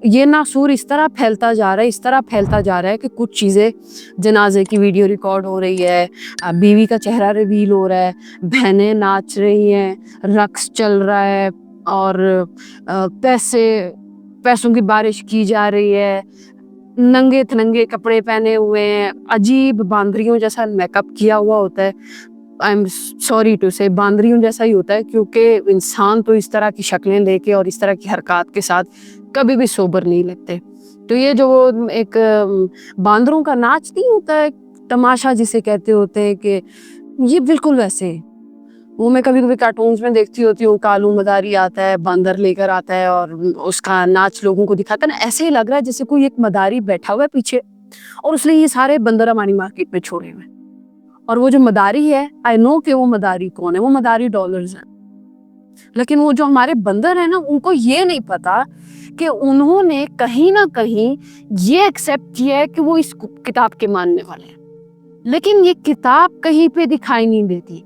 یہ ناسور اس طرح پھیلتا جا رہا ہے، اس طرح پھیلتا جا رہا ہے کہ کچھ چیزیں، جنازے کی ویڈیو ریکارڈ ہو رہی ہے، بیوی کا چہرہ ریویل ہو رہا ہے، بہنیں ناچ رہی ہیں، رقص چل رہا ہے، اور پیسوں کی بارش کی جا رہی ہے، ننگے تھننگے کپڑے پہنے ہوئے ہیں، عجیب باندریوں جیسا میک اپ کیا ہوا ہوتا ہے. آئی ایم سوری ٹو سے باندریوں جیسا ہی ہوتا ہے، کیونکہ انسان تو اس طرح کی شکلیں لے کے اور اس طرح کی حرکات کے ساتھ کبھی بھی سوبر نہیں لگتے. تو یہ جو ایک باندروں کا ناچ نہیں ہوتا ہے، تماشا جسے کہتے ہوتے ہیں، کہ یہ بالکل ویسے وہ میں کبھی کبھی کارٹونز میں دیکھتی ہوتی ہوں، کالو مداری آتا ہے، باندر لے کر آتا ہے اور اس کا ناچ لوگوں کو دکھاتا ہے نا، ایسے ہی لگ رہا ہے جیسے کوئی ایک مداری بیٹھا ہوا ہے پیچھے اور اس نے یہ سارے بندر ہماری مارکیٹ میں چھوڑے ہوئے. اور وہ جو مداری ہے، آئی نو کہ وہ مداری کون ہے، وہ مداری ڈالرز ہیں، لیکن وہ جو ہمارے بندر ہیں نا، ان کو یہ نہیں پتا کہ انہوں نے کہیں نہ کہیں یہ ایکسیپٹ کیا ہے کہ وہ اس کتاب کے ماننے والے ہیں، لیکن یہ کتاب کہیں پہ دکھائی نہیں دیتی.